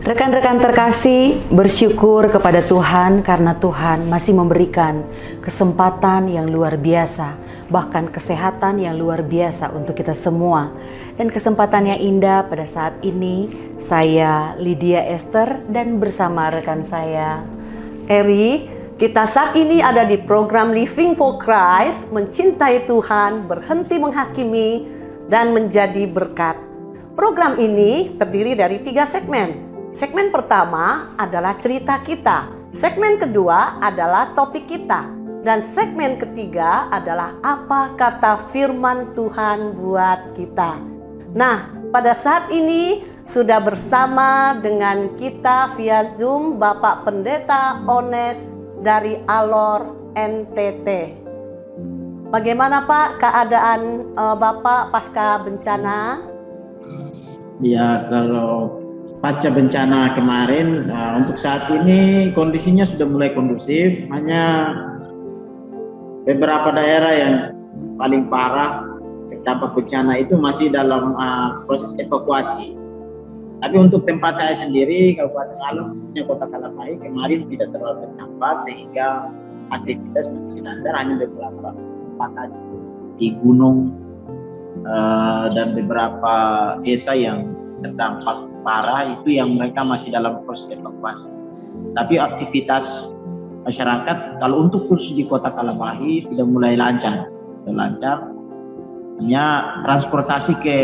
Rekan-rekan terkasih, bersyukur kepada Tuhan karena Tuhan masih memberikan kesempatan yang luar biasa, bahkan kesehatan yang luar biasa untuk kita semua. Dan kesempatan yang indah pada saat ini, saya Lydia Esther dan bersama rekan saya Eri, kita saat ini ada di program Living for Christ, mencintai Tuhan, berhenti menghakimi, dan menjadi berkat. Program ini terdiri dari 3 segmen. Segmen pertama adalah cerita kita, segmen kedua adalah topik kita, dan segmen ketiga adalah apa kata firman Tuhan buat kita. Nah, pada saat ini sudah bersama dengan kita via Zoom Bapak Pendeta Ones dari Alor NTT. Bagaimana Pak keadaan Bapak pasca bencana? Ya, kalau pasca bencana kemarin, untuk saat ini kondisinya sudah mulai kondusif. Hanya beberapa daerah yang paling parah terdampak bencana itu masih dalam proses evakuasi. Tapi untuk tempat saya sendiri, Kabupaten Alor, Kota Kalamahi, kemarin tidak terlalu terdampak sehingga aktivitas masih lancar, hanya beberapa tempat di gunung dan beberapa desa yang terdampak parah itu yang mereka masih dalam proses evakuasi. Tapi aktivitas masyarakat kalau untuk khusus di Kota Kalamahi sudah mulai lancar. Hanya transportasi ke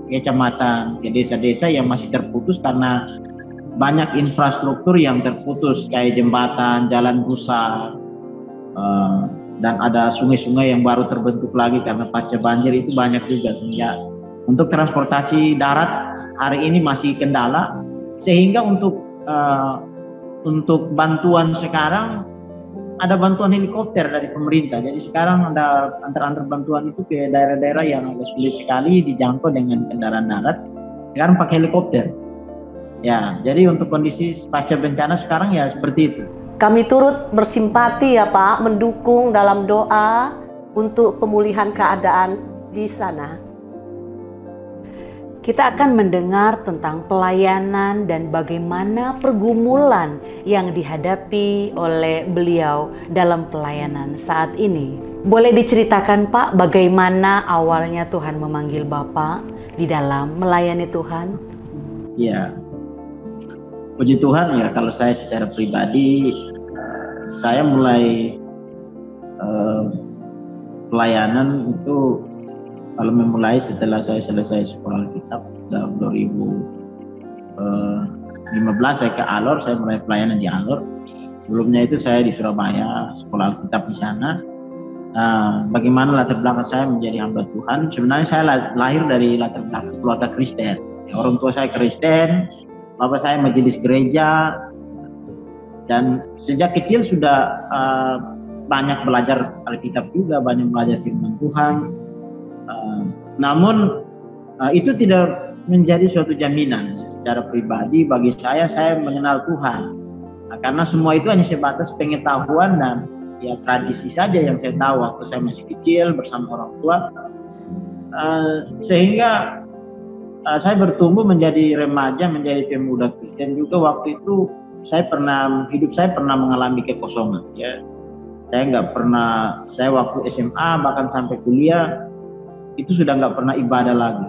kecamatan, ke desa-desa yang masih terputus karena banyak infrastruktur yang terputus kayak jembatan, jalan rusak, dan ada sungai-sungai yang baru terbentuk lagi karena pasca banjir itu banyak juga. Sehingga untuk transportasi darat hari ini masih kendala, sehingga untuk bantuan sekarang ada bantuan helikopter dari pemerintah. Jadi sekarang ada antar bantuan itu ke daerah-daerah yang agak sulit sekali dijangkau dengan kendaraan darat, sekarang pakai helikopter. Ya, jadi untuk kondisi pasca bencana sekarang ya seperti itu. Kami turut bersimpati ya Pak, mendukung dalam doa untuk pemulihan keadaan di sana. Kita akan mendengar tentang pelayanan dan bagaimana pergumulan yang dihadapi oleh beliau dalam pelayanan saat ini. Boleh diceritakan Pak, bagaimana awalnya Tuhan memanggil Bapak di dalam melayani Tuhan? Ya, puji Tuhan ya, kalau saya secara pribadi, saya mulai pelayanan itu kalau memulai setelah saya selesai sekolah Alkitab tahun 2015 saya ke Alor, saya mulai pelayanan di Alor. Sebelumnya itu saya di Surabaya, sekolah Alkitab di sana. Bagaimana latar belakang saya menjadi hamba Tuhan? Sebenarnya saya lahir dari latar belakang keluarga Kristen. Orang tua saya Kristen, bapak saya majelis gereja, dan sejak kecil sudah banyak belajar Alkitab juga, banyak belajar firman Tuhan. Namun itu tidak menjadi suatu jaminan. Secara pribadi bagi saya mengenal Tuhan. Karena semua itu hanya sebatas pengetahuan dan ya tradisi saja yang saya tahu waktu saya masih kecil bersama orang tua. Sehingga saya bertumbuh menjadi remaja, menjadi pemuda Kristen juga. Waktu itu hidup saya pernah mengalami kekosongan. Ya, saya waktu SMA bahkan sampai kuliah itu sudah nggak pernah ibadah lagi.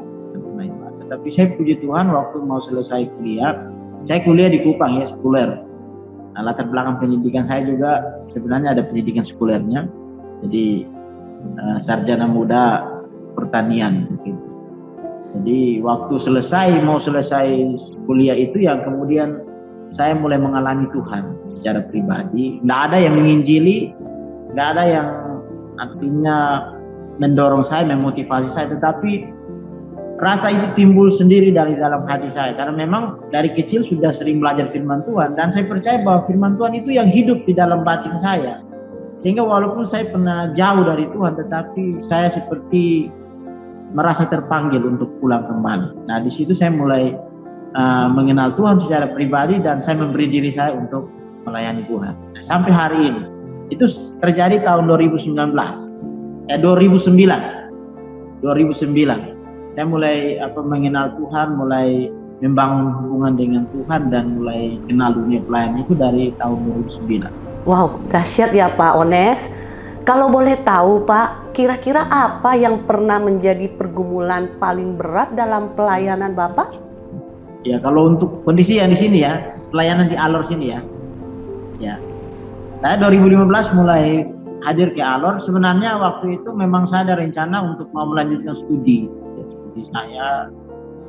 Tapi saya puji Tuhan waktu mau selesai kuliah, saya kuliah di Kupang ya, sekuler. Nah, latar belakang pendidikan saya juga sebenarnya ada pendidikan sekulernya. Jadi sarjana muda pertanian gitu. Jadi waktu mau selesai kuliah itu yang kemudian saya mulai mengalami Tuhan secara pribadi. Nggak ada yang menginjili, nggak ada yang artinya mendorong saya, memotivasi saya, tetapi rasa itu timbul sendiri dari dalam hati saya. Karena memang dari kecil sudah sering belajar firman Tuhan, dan saya percaya bahwa firman Tuhan itu yang hidup di dalam batin saya. Sehingga walaupun saya pernah jauh dari Tuhan, tetapi saya seperti merasa terpanggil untuk pulang kembali. Nah, di situ saya mulai mengenal Tuhan secara pribadi, dan saya memberi diri saya untuk melayani Tuhan. Nah, sampai hari ini, itu terjadi tahun 2009. Saya mulai mengenal Tuhan, mulai membangun hubungan dengan Tuhan dan mulai kenal dunia pelayanan itu dari tahun 2009. Wow, dahsyat ya Pak Ones. Kalau boleh tahu Pak, kira-kira apa yang pernah menjadi pergumulan paling berat dalam pelayanan Bapak? Ya, kalau untuk kondisi yang di sini ya, pelayanan di Alor sini ya. Ya. Saya 2015 mulai hadir ke Alor. Sebenarnya waktu itu memang saya ada rencana untuk mau melanjutkan studi. Studi saya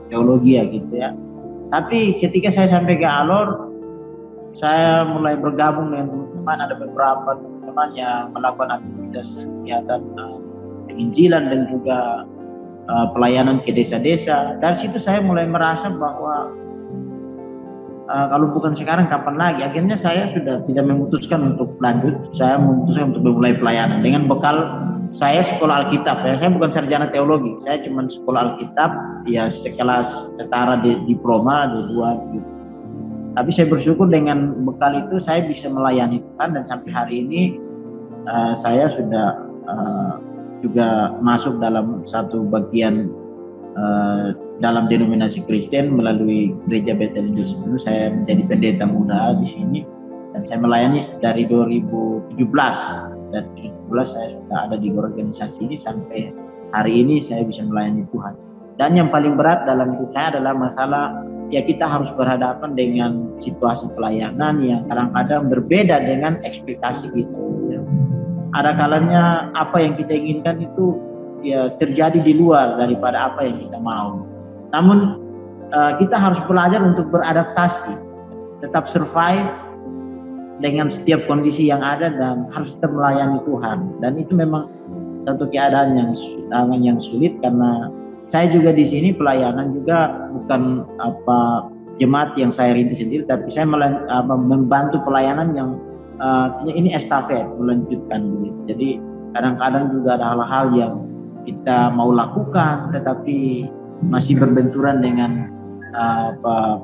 teologi ya gitu ya. Tapi ketika saya sampai ke Alor, saya mulai bergabung dengan teman-teman. Ada beberapa teman yang melakukan aktivitas kegiatan penginjilan dan juga pelayanan ke desa-desa. Dari situ saya mulai merasa bahwa kalau bukan sekarang kapan lagi. Akhirnya saya sudah tidak memutuskan untuk lanjut. Saya memutuskan untuk memulai pelayanan dengan bekal saya sekolah Alkitab ya. Saya bukan sarjana teologi. Saya cuma sekolah Alkitab ya sekelas setara diploma D2 gitu. Tapi saya bersyukur dengan bekal itu saya bisa melayani Tuhan, dan sampai hari ini saya sudah juga masuk dalam satu bagian dalam denominasi Kristen melalui Gereja Bethel Injil Sepenuh. Saya menjadi pendeta muda di sini dan saya melayani dari 2017. Dari 2017 saya sudah ada di organisasi ini sampai hari ini saya bisa melayani Tuhan. Dan yang paling berat dalam hidup saya adalah masalah ya kita harus berhadapan dengan situasi pelayanan yang kadang-kadang berbeda dengan ekspektasi kita. Ada kalanya apa yang kita inginkan itu ya terjadi di luar daripada apa yang kita mau. Namun kita harus belajar untuk beradaptasi, tetap survive dengan setiap kondisi yang ada dan harus tetap melayani Tuhan. Dan itu memang satu keadaan yang sulit karena saya juga di sini pelayanan juga bukan jemaat yang saya rintis sendiri, tapi saya membantu pelayanan yang ini estafet melanjutkan begitu. Jadi kadang-kadang juga ada hal-hal yang kita mau lakukan tetapi masih berbenturan dengan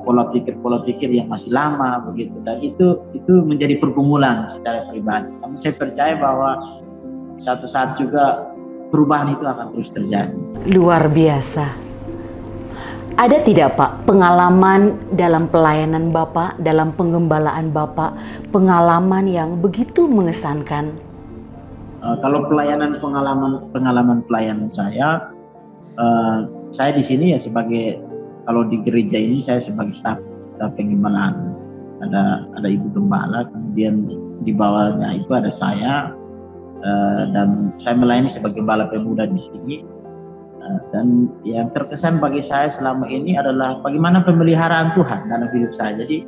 pola pikir yang masih lama begitu, dan itu menjadi pergumulan secara pribadi. Namun saya percaya bahwa suatu saat juga perubahan itu akan terus terjadi. Luar biasa. Ada tidak Pak pengalaman dalam pelayanan Bapak, dalam penggembalaan Bapak, pengalaman yang begitu mengesankan? Kalau pengalaman pelayanan saya di sini ya kalau di gereja ini saya sebagai staf penggembalaan. Ada ibu gembala, kemudian di bawahnya itu ada saya, dan saya melayani sebagai gembala pemuda di sini. Dan yang terkesan bagi saya selama ini adalah bagaimana pemeliharaan Tuhan dalam hidup saya. Jadi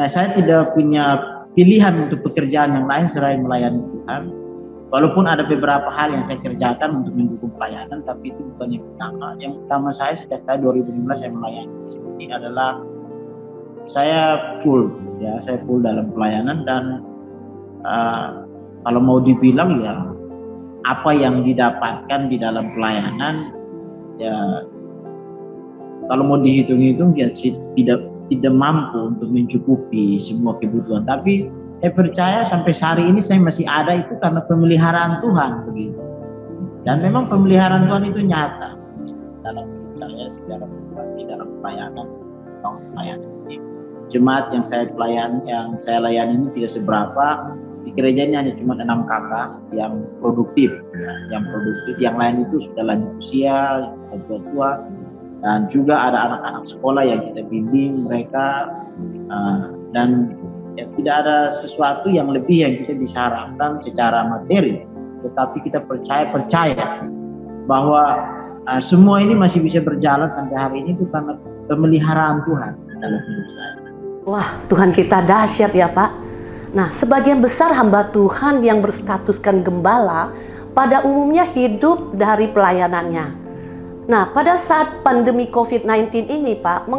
saya tidak punya pilihan untuk pekerjaan yang lain selain melayani Tuhan. Walaupun ada beberapa hal yang saya kerjakan untuk mendukung pelayanan, tapi itu bukan yang utama. Yang utama saya sejak tahun 2015 saya melayani di sini adalah saya full dalam pelayanan. Dan kalau mau dibilang ya apa yang didapatkan di dalam pelayanan ya kalau mau dihitung-hitung ya tidak mampu untuk mencukupi semua kebutuhan. Tapi saya percaya sampai hari ini saya masih ada itu karena pemeliharaan Tuhan begitu. Dan memang pemeliharaan Tuhan itu nyata dalam hidup saya secara pribadi dalam pelayanan ini. Jemaat yang saya layani ini tidak seberapa. Di gereja ini hanya cuma 6 kakak yang produktif, yang lain itu sudah lanjut usia, sudah tua, dan juga ada anak-anak sekolah yang kita bimbing mereka, dan ya, tidak ada sesuatu yang lebih yang kita bisa harapkan secara materi, tetapi kita percaya bahwa semua ini masih bisa berjalan sampai hari ini itu karena pemeliharaan Tuhan dalam hidup saya. Wah, Tuhan kita dahsyat ya Pak. Nah, sebagian besar hamba Tuhan yang berstatuskan gembala pada umumnya hidup dari pelayanannya. Nah, pada saat pandemi COVID-19 ini Pak,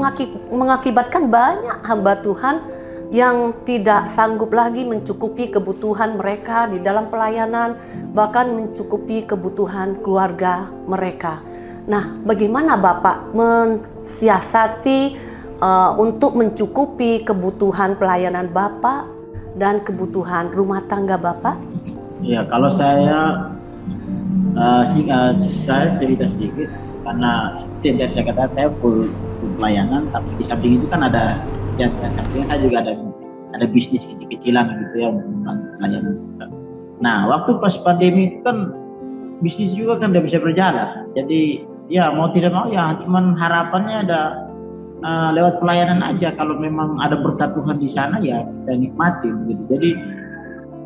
mengakibatkan banyak hamba Tuhan yang tidak sanggup lagi mencukupi kebutuhan mereka di dalam pelayanan, bahkan mencukupi kebutuhan keluarga mereka. Nah, bagaimana Bapak mensiasati untuk mencukupi kebutuhan pelayanan Bapak dan kebutuhan rumah tangga Bapak? Ya, kalau saya cerita sedikit karena seperti yang tadi saya katakan saya full untuk pelayanan, tapi di samping itu kan ada ya, sampingnya saya juga ada bisnis kecil-kecilan gitu ya untuk membantu pelayanan juga. Nah, waktu pas pandemi itu kan bisnis juga kan tidak bisa berjalan. Jadi ya mau tidak mau ya cuman harapannya ada lewat pelayanan aja. Kalau memang ada berkat Tuhan di sana ya kita nikmati gitu. Jadi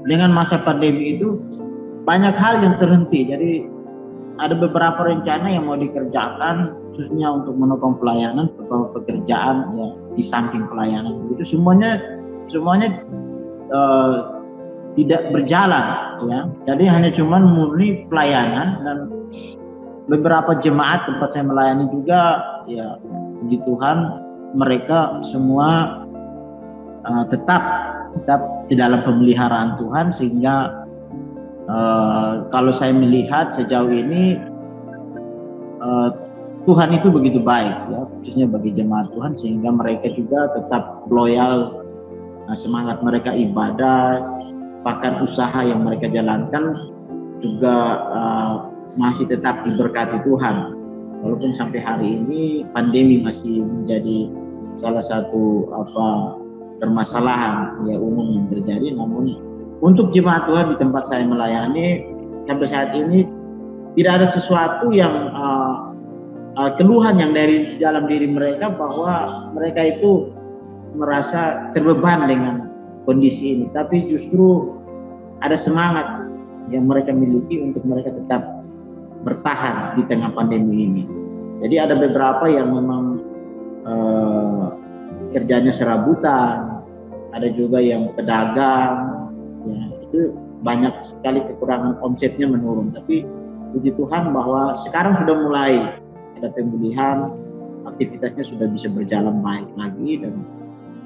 dengan masa pandemi itu banyak hal yang terhenti. Jadi ada beberapa rencana yang mau dikerjakan khususnya untuk menopang pelayanan, beberapa pekerjaan ya di samping pelayanan itu semuanya tidak berjalan ya. Jadi hanya cuman murni pelayanan, dan beberapa jemaat tempat saya melayani juga ya puji Tuhan mereka semua tetap di dalam pemeliharaan Tuhan, sehingga kalau saya melihat sejauh ini Tuhan itu begitu baik ya, khususnya bagi jemaat Tuhan, sehingga mereka juga tetap loyal, semangat mereka ibadah, bahkan usaha yang mereka jalankan juga masih tetap diberkati Tuhan. Walaupun sampai hari ini pandemi masih menjadi salah satu permasalahan ya umum yang terjadi, namun untuk jemaat Tuhan di tempat saya melayani sampai saat ini tidak ada sesuatu yang keluhan yang dari dalam diri mereka bahwa mereka itu merasa terbeban dengan kondisi ini, tapi justru ada semangat yang mereka miliki untuk mereka tetap bertahan di tengah pandemi ini. Jadi ada beberapa yang memang kerjanya serabutan, ada juga yang pedagang, ya, itu banyak sekali kekurangan omsetnya menurun. Tapi puji Tuhan bahwa sekarang sudah mulai ada pemulihan, aktivitasnya sudah bisa berjalan baik lagi, dan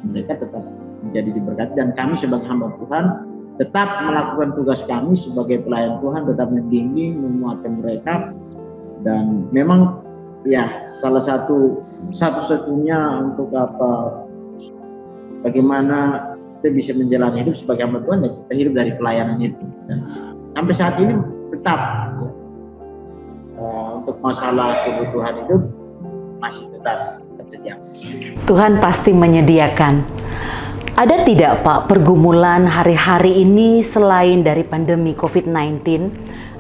mereka tetap menjadi diberkati. Dan kami sebagai hamba Tuhan tetap melakukan tugas kami sebagai pelayan Tuhan, tetap membimbing, menguatkan mereka. Dan memang ya satu-satunya untuk bagaimana kita bisa menjalani hidup sebagai hamba Tuhan, dan kita hidup dari pelayanan itu. Dan sampai saat ini tetap untuk masalah kebutuhan hidup masih tetap tersedia. Tuhan pasti menyediakan. Ada tidak Pak pergumulan hari-hari ini selain dari pandemi COVID-19?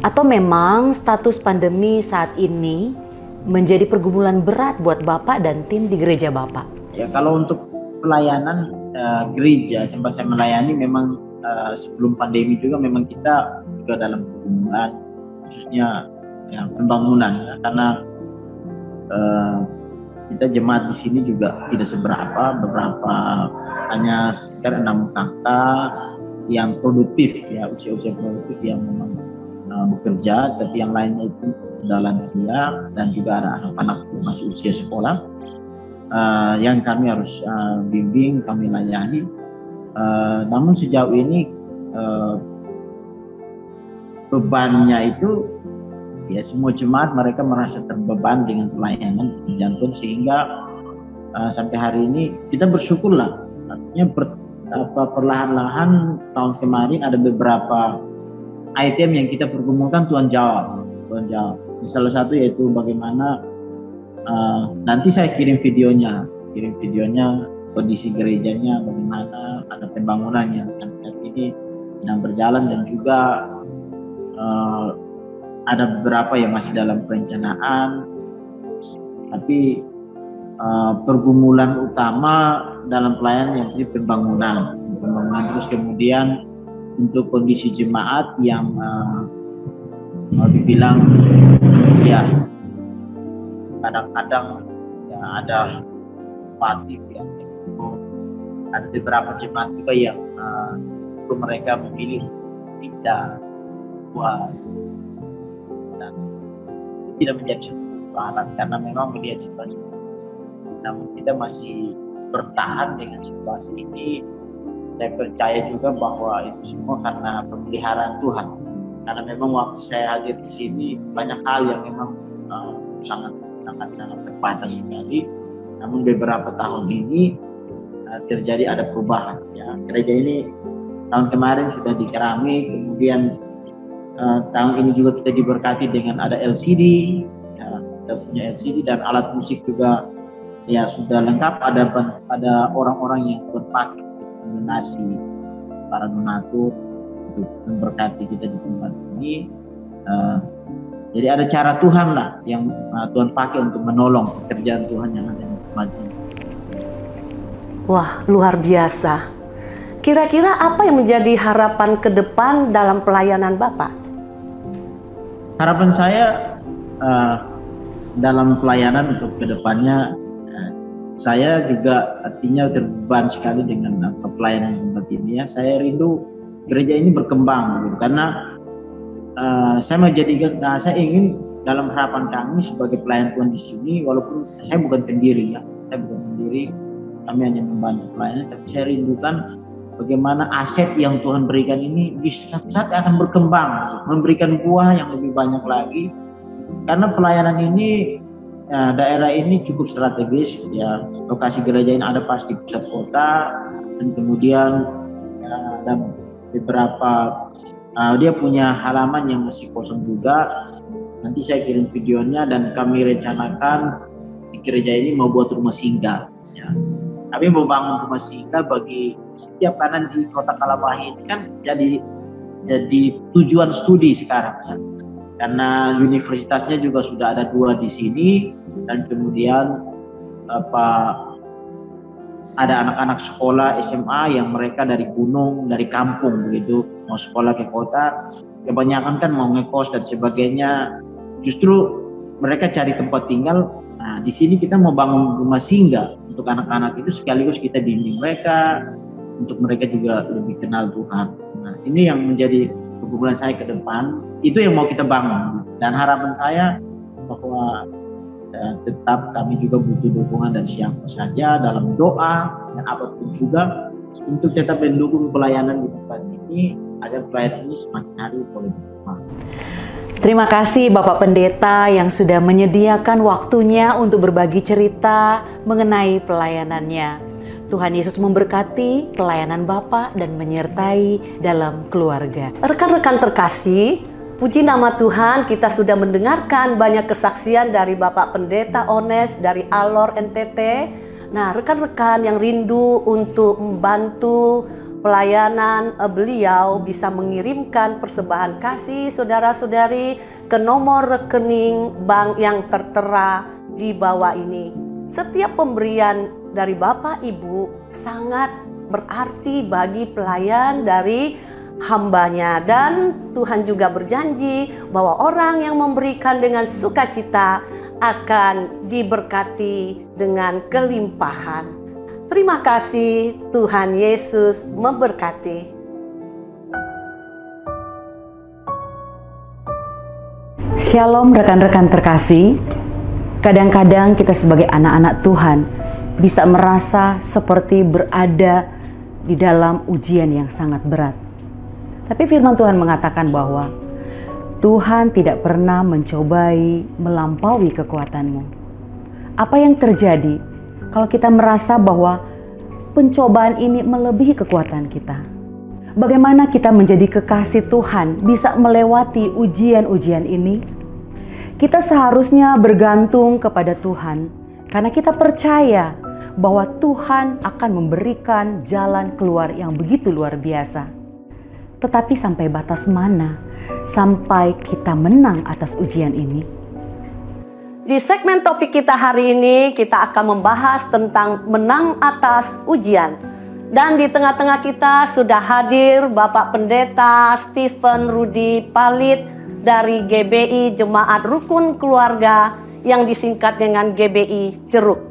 Atau memang status pandemi saat ini menjadi pergumulan berat buat Bapak dan tim di gereja Bapak? Ya, kalau untuk pelayanan gereja tempat saya melayani memang sebelum pandemi juga memang kita juga dalam pergumulan, khususnya ya, pembangunan ya, karena kita jemaat di sini juga tidak beberapa hanya sekitar 6 kakak yang produktif ya, usia produktif yang memang bekerja, tapi yang lainnya itu sudah lansia dan juga ada anak-anak yang masih usia sekolah yang kami harus bimbing, kami layani. Namun sejauh ini bebannya itu ya semua jemaat mereka merasa terbeban dengan pelayanan pekerjaan Tuhan, sehingga sampai hari ini kita bersyukurlah. Artinya perlahan-lahan tahun kemarin ada beberapa item yang kita pergumulkan Tuhan jawab. Salah satu yaitu bagaimana nanti saya kirim videonya kondisi gerejanya bagaimana, ada pembangunannya saat ini sedang berjalan, dan juga ada beberapa yang masih dalam perencanaan. Tapi pergumulan utama dalam pelayanan yang ini pembangunan, terus kemudian untuk kondisi jemaat yang mau dibilang ya kadang-kadang ya ada patif ya, ada beberapa jemaat juga yang mereka memilih tidak buat, dan tidak menjadi persoalan karena memang melihat situasi. Namun kita masih bertahan dengan situasi ini. Saya percaya juga bahwa itu semua karena pemeliharaan Tuhan. Karena memang waktu saya hadir di sini banyak hal yang memang sangat terbatas sekali. Namun beberapa tahun ini terjadi ada perubahan. Ya, gereja ini tahun kemarin sudah dikeramik, kemudian tahun ini juga kita diberkati dengan ada LCD, ya, kita punya LCD dan alat musik juga ya sudah lengkap, ada orang-orang yang berpakai donasi, para donatur untuk memberkati kita di tempat ini. Jadi ada cara Tuhan lah yang Tuhan pakai untuk menolong pekerjaan Tuhan yang ada di tempat ini. Wah, luar biasa. Kira-kira apa yang menjadi harapan ke depan dalam pelayanan Bapak? Harapan saya dalam pelayanan untuk ke depannya, saya juga artinya terbeban sekali dengan pelayanan tempat ini ya. Saya rindu gereja ini berkembang gitu. Karena saya ingin dalam harapan kami sebagai pelayan Tuhan di sini, walaupun saya bukan pendiri ya, kami hanya membantu pelayanan, tapi saya rindukan bagaimana aset yang Tuhan berikan ini di suatu saat akan berkembang, memberikan buah yang lebih banyak lagi. Karena pelayanan ini, daerah ini cukup strategis ya, lokasi gereja ini ada pas di pusat kota, dan kemudian ada beberapa dia punya halaman yang masih kosong juga. Nanti saya kirim videonya, dan kami rencanakan di gereja ini mau buat rumah singgah ya. Kami mau bangun rumah singgah bagi setiap kanan di Kota Kalabahi. Ini kan jadi tujuan studi sekarang ya. Karena universitasnya juga sudah ada 2 di sini, dan kemudian ada anak-anak sekolah SMA yang mereka dari gunung, dari kampung begitu, mau sekolah ke kota, kebanyakan kan mau ngekos dan sebagainya. Justru mereka cari tempat tinggal. Nah, di sini kita mau bangun rumah singgah untuk anak-anak itu, sekaligus kita bimbing mereka, untuk mereka juga lebih kenal Tuhan. Nah, ini yang menjadi kebutuhan saya ke depan, itu yang mau kita bangun. Dan harapan saya bahwa tetap kami juga butuh dukungan dari siapa saja dalam doa dan apapun juga, untuk tetap mendukung pelayanan di tempat ini, agar pelayanan ini semakin hari boleh berkembang. Terima kasih Bapak Pendeta yang sudah menyediakan waktunya untuk berbagi cerita mengenai pelayanannya. Tuhan Yesus memberkati pelayanan Bapak dan menyertai dalam keluarga. Rekan-rekan terkasih, puji nama Tuhan, kita sudah mendengarkan banyak kesaksian dari Bapak Pendeta Ones dari Alor NTT. Nah, rekan-rekan yang rindu untuk membantu pelayanan beliau bisa mengirimkan persembahan kasih saudara-saudari ke nomor rekening bank yang tertera di bawah ini. Setiap pemberian dari Bapak Ibu sangat berarti bagi pelayan dari hambanya, dan Tuhan juga berjanji bahwa orang yang memberikan dengan sukacita akan diberkati dengan kelimpahan. Terima kasih, Tuhan Yesus memberkati. Shalom rekan-rekan terkasih. Kadang-kadang kita sebagai anak-anak Tuhan bisa merasa seperti berada di dalam ujian yang sangat berat. Tapi firman Tuhan mengatakan bahwa Tuhan tidak pernah mencobai melampaui kekuatanmu. Apa yang terjadi kalau kita merasa bahwa pencobaan ini melebihi kekuatan kita? Bagaimana kita menjadi kekasih Tuhan bisa melewati ujian-ujian ini? Kita seharusnya bergantung kepada Tuhan, karena kita percaya bahwa Tuhan akan memberikan jalan keluar yang begitu luar biasa. Tetapi sampai batas mana sampai kita menang atas ujian ini? Di segmen topik kita hari ini, kita akan membahas tentang menang atas ujian. Dan di tengah-tengah kita sudah hadir Bapak Pendeta Stephen Rudi Palit dari GBI Jemaat Rukun Keluarga yang disingkat dengan GBI Jeruk.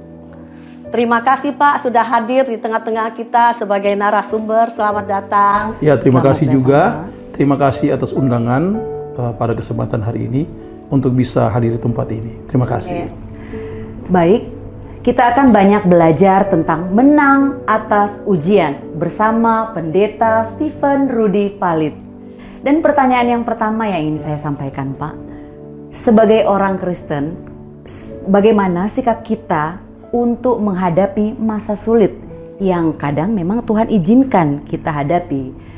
Terima kasih Pak sudah hadir di tengah-tengah kita sebagai narasumber. Selamat datang. Ya, terima kasih juga. Terima kasih atas undangan pada kesempatan hari ini untuk bisa hadir di tempat ini. Terima kasih. Baik, kita akan banyak belajar tentang menang atas ujian bersama Pendeta Stephen Rudi Palit. Dan pertanyaan yang pertama yang ingin saya sampaikan Pak, sebagai orang Kristen, bagaimana sikap kita untuk menghadapi masa sulit yang kadang memang Tuhan izinkan kita hadapi?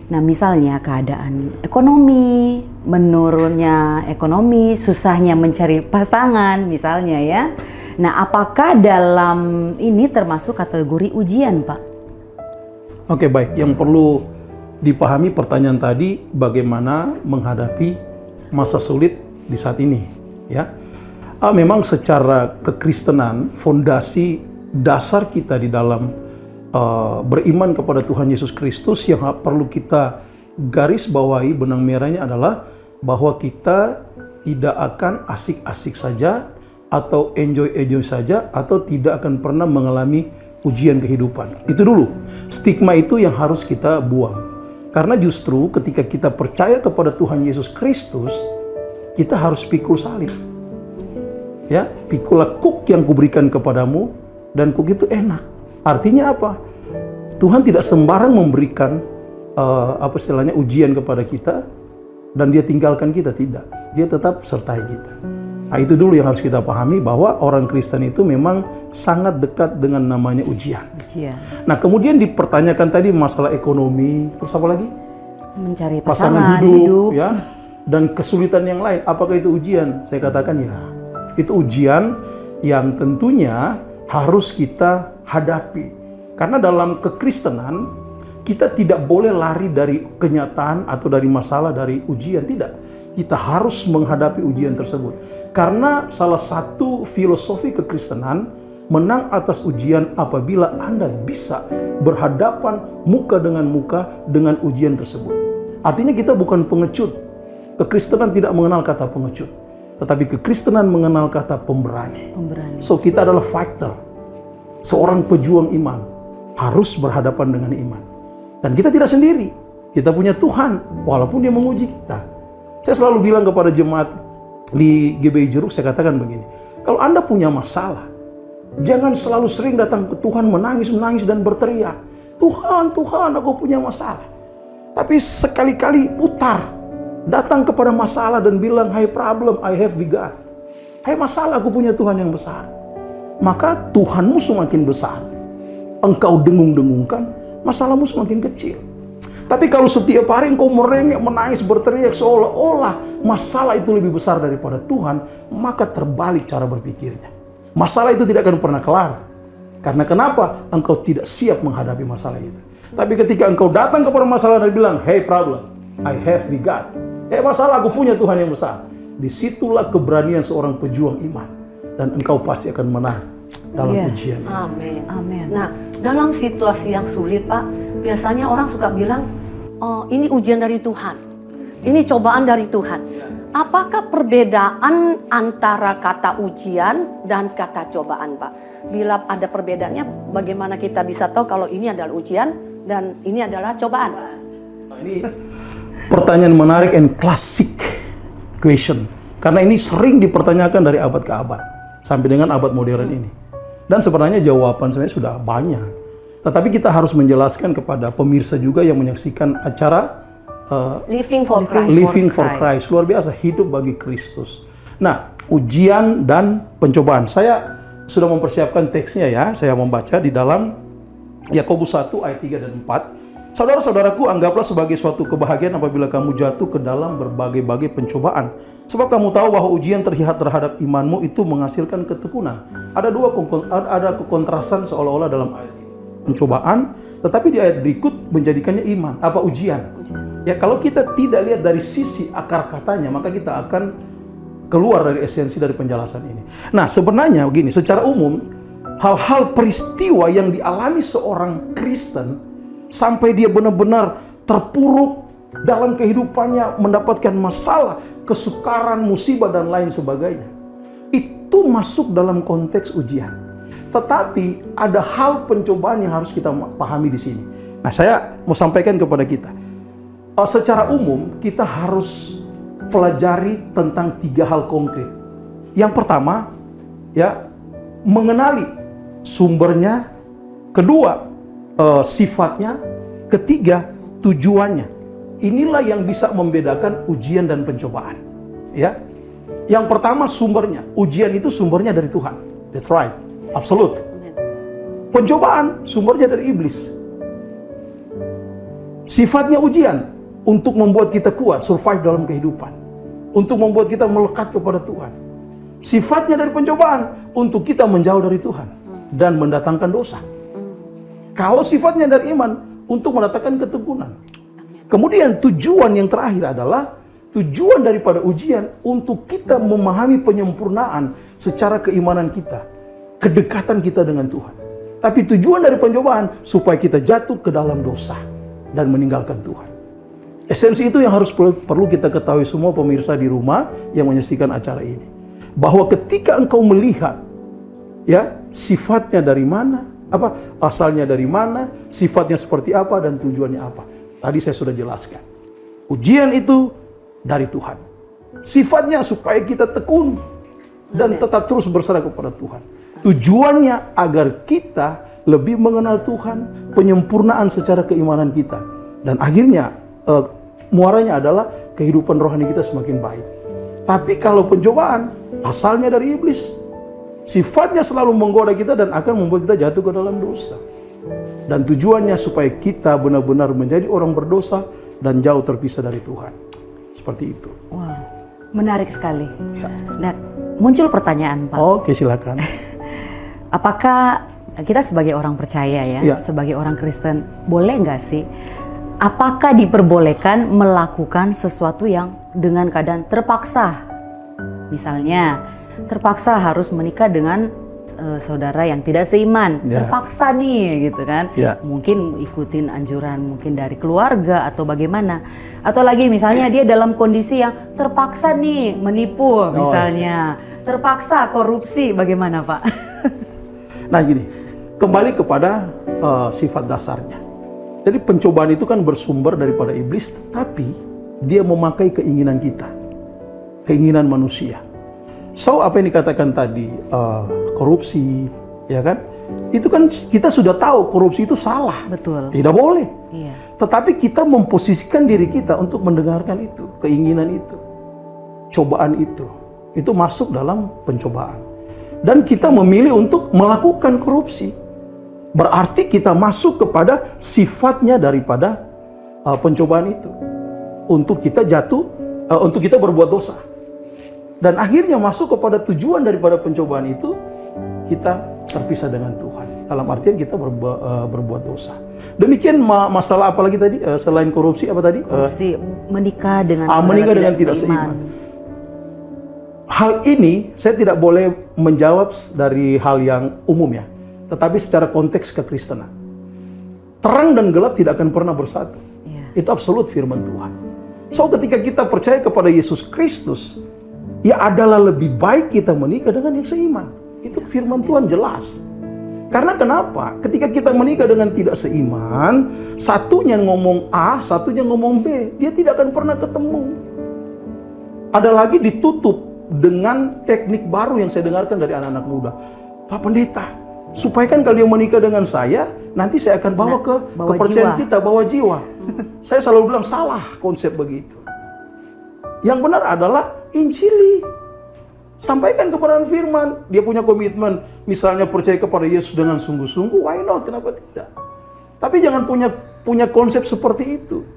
Nah, misalnya keadaan ekonomi, menurunnya ekonomi, susahnya mencari pasangan misalnya ya. Nah, apakah dalam ini termasuk kategori ujian, Pak? Oke, baik. Yang perlu dipahami pertanyaan tadi, bagaimana menghadapi masa sulit di saat ini, ya. Memang secara kekristenan, fondasi dasar kita di dalam beriman kepada Tuhan Yesus Kristus yang perlu kita garis bawahi, benang merahnya adalah bahwa kita tidak akan asik-asik saja atau enjoy-enjoy saja atau tidak akan pernah mengalami ujian kehidupan. Itu dulu, stigma itu yang harus kita buang. Karena justru ketika kita percaya kepada Tuhan Yesus Kristus, kita harus pikul salib. Ya, pikulah kuk yang kuberikan kepadamu, dan kuk itu enak. Artinya apa? Tuhan tidak sembarang memberikan istilahnya ujian kepada kita dan dia tinggalkan kita, tidak. Dia tetap sertai kita. Nah, itu dulu yang harus kita pahami, bahwa orang Kristen itu memang sangat dekat dengan namanya ujian. Nah, kemudian dipertanyakan tadi masalah ekonomi, terus apa lagi? Mencari pasangan hidup, ya, dan kesulitan yang lain. Apakah itu ujian? Saya katakan ya. Itu ujian yang tentunya harus kita hadapi. Karena dalam kekristenan, kita tidak boleh lari dari kenyataan atau dari masalah, dari ujian. Tidak. Kita harus menghadapi ujian tersebut. Karena salah satu filosofi kekristenan, menang atas ujian apabila Anda bisa berhadapan muka dengan ujian tersebut. Artinya kita bukan pengecut. Kekristenan tidak mengenal kata pengecut. Tetapi kekristenan mengenal kata pemberani. So kita adalah fighter. Seorang pejuang iman harus berhadapan dengan iman. Dan kita tidak sendiri. Kita punya Tuhan walaupun dia menguji kita. Saya selalu bilang kepada jemaat di GBI Jeruk, saya katakan begini. Kalau Anda punya masalah, jangan selalu sering datang ke Tuhan menangis dan berteriak. Tuhan, aku punya masalah. Tapi sekali-kali putar. Datang kepada masalah dan bilang, "Hai problem, I have big God." Hai masalah, aku punya Tuhan yang besar. Maka Tuhanmu semakin besar. Engkau dengung-dengungkan, masalahmu semakin kecil. Tapi kalau setiap hari engkau merengek, menangis, berteriak seolah-olah masalah itu lebih besar daripada Tuhan, maka terbalik cara berpikirnya. Masalah itu tidak akan pernah kelar. Karena kenapa? Engkau tidak siap menghadapi masalah itu. Tapi ketika engkau datang kepada masalah dan bilang, "Hey problem, I have big God." Masalah, aku punya Tuhan yang besar. Disitulah keberanian seorang pejuang iman. Dan engkau pasti akan menang dalam ujian. Amin. Nah, dalam situasi yang sulit, Pak, biasanya orang suka bilang, "Oh, ini ujian dari Tuhan. Ini cobaan dari Tuhan." Apakah perbedaan antara kata ujian dan kata cobaan, Pak? Bila ada perbedaannya, bagaimana kita bisa tahu kalau ini adalah ujian dan ini adalah cobaan? Ini pertanyaan menarik and classic question. Karena ini sering dipertanyakan dari abad ke abad. Sampai dengan abad modern ini. Dan sebenarnya jawaban sebenarnya sudah banyak. Tetapi kita harus menjelaskan kepada pemirsa juga yang menyaksikan acara Living for Christ. Luar biasa, hidup bagi Kristus. Nah, ujian dan pencobaan. Saya sudah mempersiapkan teksnya ya. Saya membaca di dalam Yakobus 1 ayat 3 dan 4. Saudara-saudaraku, anggaplah sebagai suatu kebahagiaan apabila kamu jatuh ke dalam berbagai-bagai pencobaan. Sebab kamu tahu bahwa ujian terhadap imanmu itu menghasilkan ketekunan. Ada kekontrasan seolah-olah dalam ayat ini. Pencobaan, tetapi di ayat berikut menjadikannya iman. Apa ujian? Ya, kalau kita tidak lihat dari sisi akar katanya, maka kita akan keluar dari esensi dari penjelasan ini. Nah, sebenarnya begini, secara umum, hal-hal peristiwa yang dialami seorang Kristen sampai dia benar-benar terpuruk dalam kehidupannya, mendapatkan masalah, kesukaran, musibah, dan lain sebagainya. Itu masuk dalam konteks ujian. Tetapi ada hal pencobaan yang harus kita pahami di sini. Nah, saya mau sampaikan kepada kita. Secara umum, kita harus pelajari tentang 3 hal konkret. Yang pertama, ya, mengenali sumbernya. Kedua, sifatnya. Ketiga, tujuannya. Inilah yang bisa membedakan ujian dan pencobaan. Ya, yang pertama sumbernya. Ujian itu sumbernya dari Tuhan. That's right, absolute. Pencobaan sumbernya dari iblis. Sifatnya ujian untuk membuat kita kuat, survive dalam kehidupan, untuk membuat kita melekat kepada Tuhan. Sifatnya dari pencobaan untuk kita menjauh dari Tuhan dan mendatangkan dosa. Kalau sifatnya dari iman untuk mendatangkan ketekunan. Kemudian tujuan yang terakhir adalah tujuan daripada ujian untuk kita memahami penyempurnaan secara keimanan kita, kedekatan kita dengan Tuhan. Tapi tujuan dari pencobaan supaya kita jatuh ke dalam dosa dan meninggalkan Tuhan. Esensi itu yang harus perlu kita ketahui semua pemirsa di rumah yang menyaksikan acara ini. Bahwa ketika engkau melihat ya sifatnya dari mana, asalnya dari mana, sifatnya seperti apa dan tujuannya apa. Tadi saya sudah jelaskan. Ujian itu dari Tuhan. Sifatnya supaya kita tekun dan tetap terus berserah kepada Tuhan. Tujuannya agar kita lebih mengenal Tuhan, penyempurnaan secara keimanan kita. Dan akhirnya muaranya adalah kehidupan rohani kita semakin baik. Tapi kalau pencobaan asalnya dari iblis, sifatnya selalu menggoda kita dan akan membuat kita jatuh ke dalam dosa. Dan tujuannya supaya kita benar-benar menjadi orang berdosa dan jauh terpisah dari Tuhan. Seperti itu. Wow, menarik sekali. Ya. Nah, muncul pertanyaan, Pak. Oke, silakan. Apakah kita sebagai orang percaya ya, sebagai orang Kristen, boleh nggak sih? Apakah diperbolehkan melakukan sesuatu yang dengan keadaan terpaksa? Misalnya, terpaksa harus menikah dengan saudara yang tidak seiman, terpaksa nih gitu kan, mungkin ikutin anjuran mungkin dari keluarga atau bagaimana, atau lagi misalnya dia dalam kondisi yang terpaksa nih menipu misalnya, terpaksa korupsi, bagaimana Pak? Nah gini, kembali kepada sifat dasarnya. Jadi pencobaan itu kan bersumber daripada iblis, tetapi dia memakai keinginan kita, keinginan manusia. So apa yang dikatakan tadi, korupsi, ya kan? Itu kan kita sudah tahu korupsi itu salah. Betul. Tidak boleh. Iya. Tetapi kita memposisikan diri kita untuk mendengarkan itu, keinginan itu, cobaan itu masuk dalam pencobaan. Dan kita memilih untuk melakukan korupsi. Berarti kita masuk kepada sifatnya daripada pencobaan itu. Untuk kita jatuh, untuk kita berbuat dosa. Dan akhirnya masuk kepada tujuan daripada pencobaan itu, kita terpisah dengan Tuhan. Dalam artian kita berbuat dosa. Demikian masalah apa lagi tadi? Selain korupsi, apa tadi? Korupsi, menikah dengan tidak seiman. Hal ini saya tidak boleh menjawab dari hal yang umum ya. Tetapi secara konteks kekristenan. Terang dan gelap tidak akan pernah bersatu. Itu absolut firman Tuhan. So ketika kita percaya kepada Yesus Kristus, ya adalah lebih baik kita menikah dengan yang seiman. Itu firman Tuhan jelas. Karena kenapa? Ketika kita menikah dengan tidak seiman, satunya ngomong A, satunya ngomong B, dia tidak akan pernah ketemu. Ada lagi ditutup dengan teknik baru yang saya dengarkan dari anak-anak muda. Pak Pendeta, supaya kan kalau dia menikah dengan saya, nanti saya akan bawa ke kepercayaan kita, bawa jiwa. Saya selalu bilang salah konsep begitu. Yang benar adalah Injili. Sampaikan kebenaran firman. Dia punya komitmen, misalnya percaya kepada Yesus dengan sungguh-sungguh, why not? Kenapa tidak? Tapi jangan punya konsep seperti itu.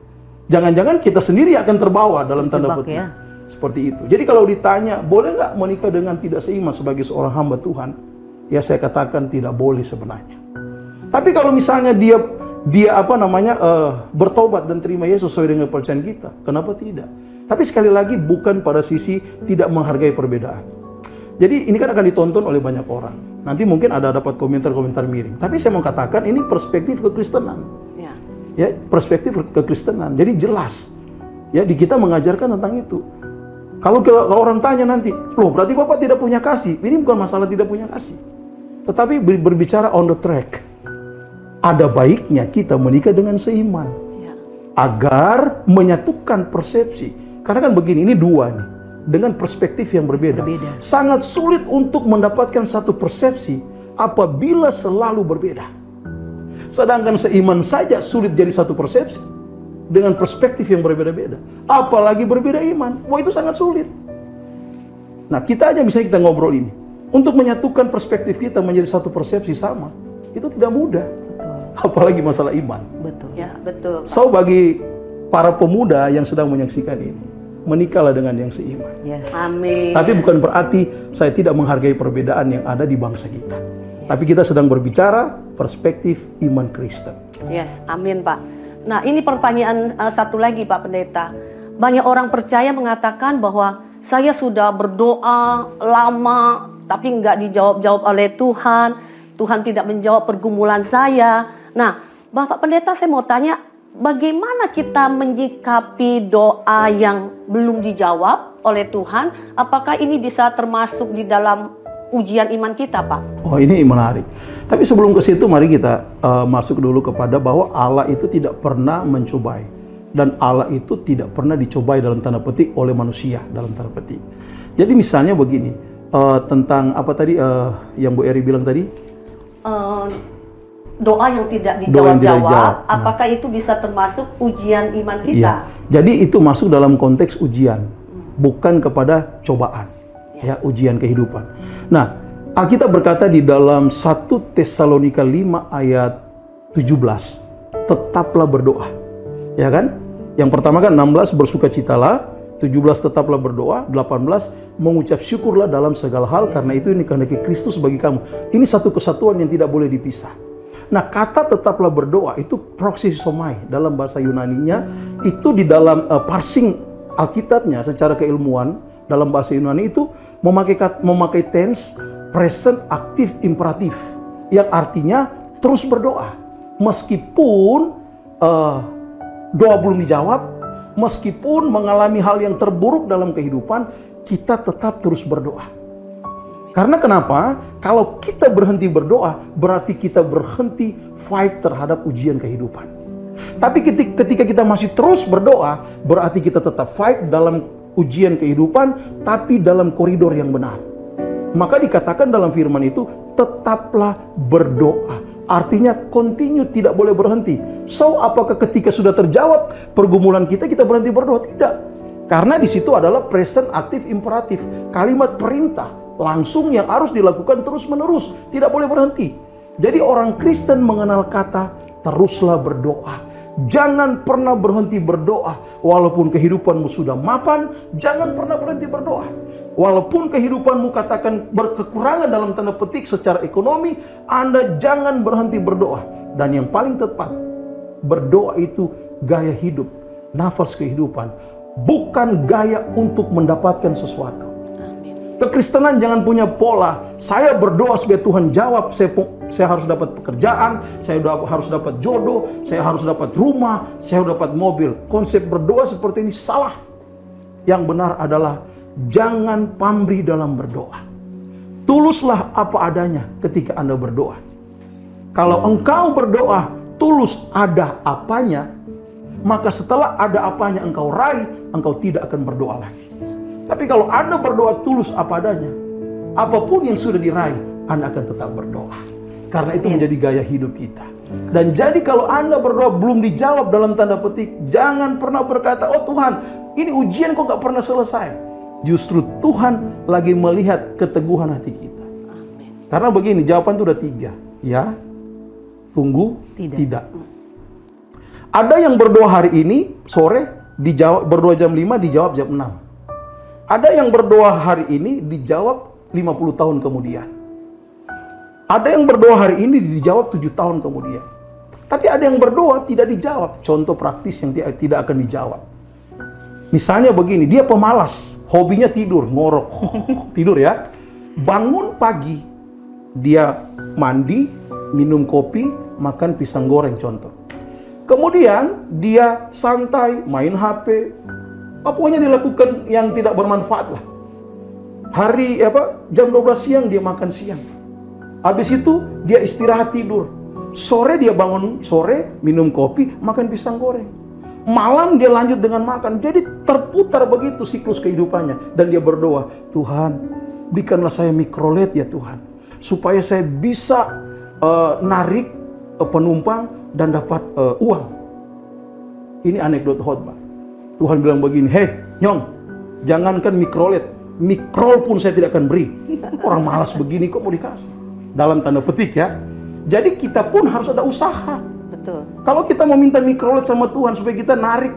Jangan-jangan kita sendiri akan terbawa dalam tanda petik. Ya. Seperti itu. Jadi kalau ditanya, boleh nggak menikah dengan tidak seiman sebagai seorang hamba Tuhan? Ya saya katakan tidak boleh sebenarnya. Tapi kalau misalnya dia bertobat dan terima Yesus sesuai dengan kepercayaan kita, kenapa tidak? Tapi sekali lagi bukan pada sisi tidak menghargai perbedaan. Jadi ini kan akan ditonton oleh banyak orang. Nanti mungkin ada dapat komentar-komentar miring. Tapi saya mau katakan ini perspektif kekristenan. Ya, perspektif kekristenan. Jadi jelas. Ya, di kita mengajarkan tentang itu. Kalau orang tanya nanti, loh berarti Bapak tidak punya kasih. Ini bukan masalah tidak punya kasih. Tetapi berbicara on the track. Ada baiknya kita menikah dengan seiman. Agar menyatukan persepsi. Karena kan begini, ini dua nih. Dengan perspektif yang berbeda. Sangat sulit untuk mendapatkan satu persepsi apabila selalu berbeda. Sedangkan seiman saja sulit jadi satu persepsi. Dengan perspektif yang berbeda-beda. Apalagi berbeda iman. Wah itu sangat sulit. Nah kita aja misalnya kita ngobrol ini. Untuk menyatukan perspektif kita menjadi satu persepsi sama. Itu tidak mudah. Betul. Apalagi masalah iman. Betul. Ya betul. So bagi para pemuda yang sedang menyaksikan ini. menikahlah dengan yang seiman. Yes. Amin. Tapi bukan berarti saya tidak menghargai perbedaan yang ada di bangsa kita. Tapi kita sedang berbicara perspektif iman Kristen. Yes, amin Pak. Nah ini pertanyaan satu lagi Pak Pendeta. Banyak orang percaya mengatakan bahwa saya sudah berdoa lama tapi nggak dijawab-jawab oleh Tuhan. Tuhan tidak menjawab pergumulan saya. Nah Bapak Pendeta, saya mau tanya, bagaimana kita menyikapi doa yang belum dijawab oleh Tuhan? Apakah ini bisa termasuk di dalam ujian iman kita, Pak? Oh, ini menarik. Tapi sebelum ke situ, mari kita masuk dulu kepada bahwa Allah itu tidak pernah mencobai. Dan Allah itu tidak pernah dicobai dalam tanda petik oleh manusia, dalam tanda petik. Jadi misalnya begini, tentang apa tadi yang Bu Eri bilang tadi? Doa yang tidak dijawab-jawab, apakah itu bisa termasuk ujian iman kita? Ya. Jadi itu masuk dalam konteks ujian, bukan kepada cobaan, ya, ujian kehidupan. Nah, Alkitab berkata di dalam 1 Tesalonika 5 ayat 17, tetaplah berdoa. Ya kan? Yang pertama kan 16 bersukacitalah, 17 tetaplah berdoa, 18 mengucap syukurlah dalam segala hal karena itu ini kehendaki Kristus bagi kamu. Ini satu kesatuan yang tidak boleh dipisah. Nah, kata tetaplah berdoa itu proksisomai dalam bahasa Yunaninya, itu di dalam parsing Alkitabnya secara keilmuan dalam bahasa Yunani itu memakai tense present aktif imperatif yang artinya terus berdoa meskipun doa belum dijawab, meskipun mengalami hal yang terburuk dalam kehidupan, kita tetap terus berdoa. Karena kenapa? Kalau kita berhenti berdoa, berarti kita berhenti fight terhadap ujian kehidupan. Tapi ketika kita masih terus berdoa, berarti kita tetap fight dalam ujian kehidupan, tapi dalam koridor yang benar. Maka dikatakan dalam firman itu, tetaplah berdoa. Artinya continue, tidak boleh berhenti. So, apakah ketika sudah terjawab pergumulan kita berhenti berdoa? Tidak. Karena di situ adalah present aktif imperatif, kalimat perintah langsung yang harus dilakukan terus-menerus, tidak boleh berhenti. Jadi orang Kristen mengenal kata teruslah berdoa. Jangan pernah berhenti berdoa. Walaupun kehidupanmu sudah mapan, jangan pernah berhenti berdoa. Walaupun kehidupanmu katakan berkekurangan dalam tanda petik secara ekonomi, Anda jangan berhenti berdoa. Dan yang paling tepat, berdoa itu gaya hidup, nafas kehidupan, bukan gaya untuk mendapatkan sesuatu. Kekristenan jangan punya pola, saya berdoa supaya Tuhan jawab, saya harus dapat pekerjaan, saya harus dapat jodoh, saya harus dapat rumah, saya harus dapat mobil. Konsep berdoa seperti ini salah. Yang benar adalah jangan pamrih dalam berdoa. Tuluslah apa adanya ketika Anda berdoa. Kalau engkau berdoa tulus ada apanya, maka setelah ada apanya engkau raih, engkau tidak akan berdoa lagi. Tapi kalau Anda berdoa tulus apa adanya, apapun yang sudah diraih, Anda akan tetap berdoa. Karena itu menjadi gaya hidup kita. Dan jadi kalau Anda berdoa belum dijawab dalam tanda petik, jangan pernah berkata, oh Tuhan, ini ujian kok gak pernah selesai. Justru Tuhan lagi melihat keteguhan hati kita. Karena begini, jawaban itu udah 3. Ya, tunggu, tidak. Ada yang berdoa hari ini, sore, dijawab, berdoa jam 5, dijawab jam 6. Ada yang berdoa hari ini dijawab 50 tahun kemudian. Ada yang berdoa hari ini dijawab 7 tahun kemudian. Tapi ada yang berdoa tidak dijawab. Contoh praktis yang tidak akan dijawab. Misalnya begini, dia pemalas, hobinya tidur, ngorok, tidur ya. Bangun pagi, dia mandi, minum kopi, makan pisang goreng contoh. Kemudian dia santai, main HP, pokoknya dilakukan yang tidak bermanfaat lah. Jam 12 siang dia makan siang. Habis itu dia istirahat tidur. Sore dia bangun sore, minum kopi, makan pisang goreng. Malam dia lanjut dengan makan. Jadi terputar begitu siklus kehidupannya. Dan dia berdoa, Tuhan berikanlah saya mikrolet ya Tuhan. Supaya saya bisa narik penumpang dan dapat uang. Ini anekdot khotbah. Tuhan bilang begini, hei Nyong, jangankan mikrolet, mikrol pun saya tidak akan beri. Orang malas begini kok mau dikasih? Dalam tanda petik ya. Jadi kita pun harus ada usaha. Betul. Kalau kita mau minta mikrolet sama Tuhan supaya kita narik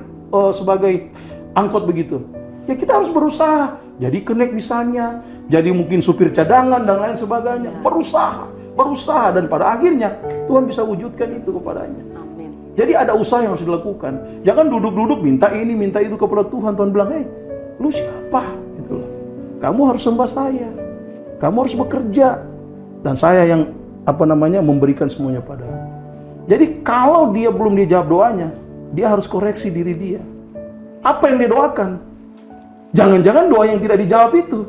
sebagai angkot begitu, Ya kita harus berusaha. Jadi connect misalnya, jadi mungkin supir cadangan dan lain sebagainya. Berusaha dan pada akhirnya Tuhan bisa wujudkan itu kepadanya. Amin. Jadi ada usaha yang harus dilakukan. Jangan duduk-duduk minta ini, minta itu kepada Tuhan. Tuhan bilang, "Hei, lu siapa?" Gitu loh. Kamu harus sembah saya. Kamu harus bekerja. Dan saya yang memberikan semuanya padamu. Jadi kalau dia belum dijawab doanya, dia harus koreksi diri dia. Apa yang dia doakan? Jangan-jangan doa yang tidak dijawab itu.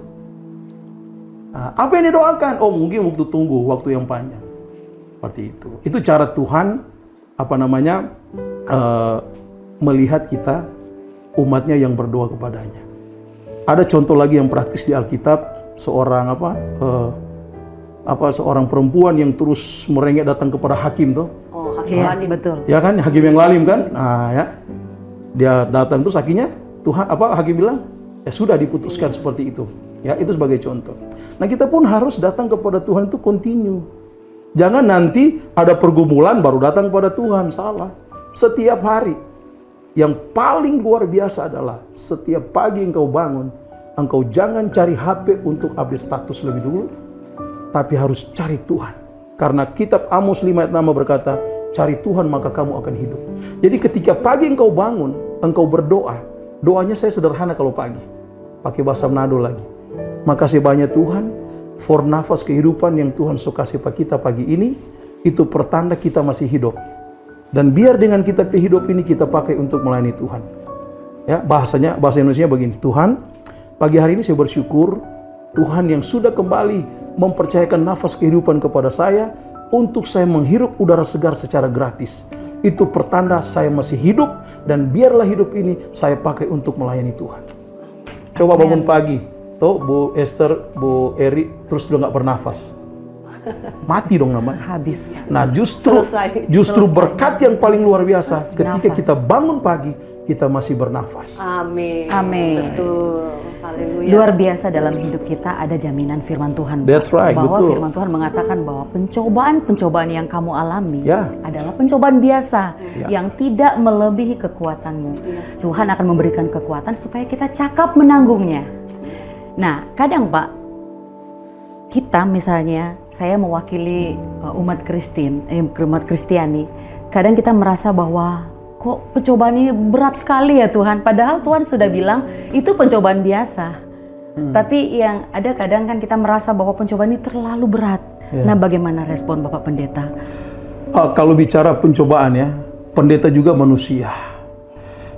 Nah, apa yang dia doakan? Oh, mungkin waktu tunggu, waktu yang panjang. Seperti itu. Itu cara Tuhan melihat kita umatnya yang berdoa kepadanya. Ada contoh lagi yang praktis di Alkitab, seorang seorang perempuan yang terus merengek datang kepada hakim tuh. Oh, hakim lalim. Betul. Ya kan, hakim yang lalim kan? Nah, ya. Dia datang terus akhirnya hakim bilang, ya sudah diputuskan seperti itu. Ya, itu sebagai contoh. Nah, kita pun harus datang kepada Tuhan itu continue. Jangan nanti ada pergumulan baru datang kepada Tuhan, salah. Setiap hari. Yang paling luar biasa adalah setiap pagi engkau bangun, engkau jangan cari HP untuk update status lebih dulu, tapi harus cari Tuhan. Karena kitab Amos 5 ayat 6 berkata, cari Tuhan maka kamu akan hidup. Jadi ketika pagi engkau bangun, engkau berdoa. Doanya saya sederhana kalau pagi. Pakai bahasa Manado lagi. Makasih banyak Tuhan, for nafas kehidupan yang Tuhan so kasih kita pagi ini, itu pertanda kita masih hidup. Dan biar dengan kita hidup ini kita pakai untuk melayani Tuhan. Ya, bahasa Indonesia begini, Tuhan, pagi hari ini saya bersyukur Tuhan yang sudah kembali mempercayakan nafas kehidupan kepada saya untuk saya menghirup udara segar secara gratis. Itu pertanda saya masih hidup dan biarlah hidup ini saya pakai untuk melayani Tuhan. Coba bangun pagi, tuh Bu Esther, Bu Eri, terus udah nggak bernafas. Mati dong namanya. Habis. Nah justru berkat yang paling luar biasa ketika kita bangun pagi kita masih bernafas. Amin. Amin. Betul. Haleluya. Luar biasa dalam hidup kita ada jaminan firman Tuhan. That's right, bahwa betul. firman Tuhan mengatakan bahwa pencobaan-pencobaan yang kamu alami Ya. adalah pencobaan biasa yang tidak melebihi kekuatanmu. Tuhan akan memberikan kekuatan supaya kita cakap menanggungnya. Nah, kadang Pak, kita misalnya, saya mewakili umat Kristiani, kadang kita merasa bahwa kok pencobaan ini berat sekali ya Tuhan, padahal Tuhan sudah bilang itu pencobaan biasa. Tapi yang ada kadang kan kita merasa bahwa pencobaan ini terlalu berat. Nah, bagaimana respon Bapak Pendeta? Kalau bicara pencobaan ya, pendeta juga manusia.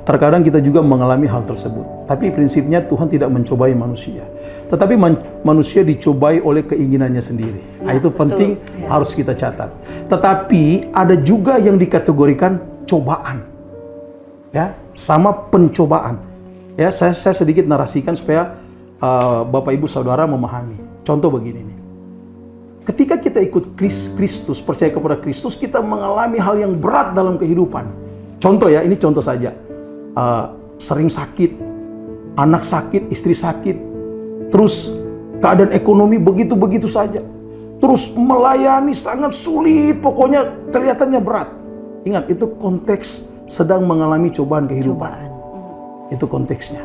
Terkadang kita juga mengalami hal tersebut. Tapi prinsipnya Tuhan tidak mencobai manusia. Tetapi manusia dicobai oleh keinginannya sendiri. Nah, itu penting harus kita catat. Tetapi ada juga yang dikategorikan cobaan. Ya, sama pencobaan. Ya, saya sedikit narasikan supaya Bapak Ibu Saudara memahami. Contoh begini nih. Ketika kita ikut Kristus, percaya kepada Kristus, kita mengalami hal yang berat dalam kehidupan. Contoh ya, ini contoh saja. Sering sakit, anak sakit, istri sakit, terus keadaan ekonomi begitu-begitu saja, terus melayani sangat sulit, pokoknya kelihatannya berat. Ingat, itu konteks sedang mengalami cobaan kehidupan. Itu konteksnya.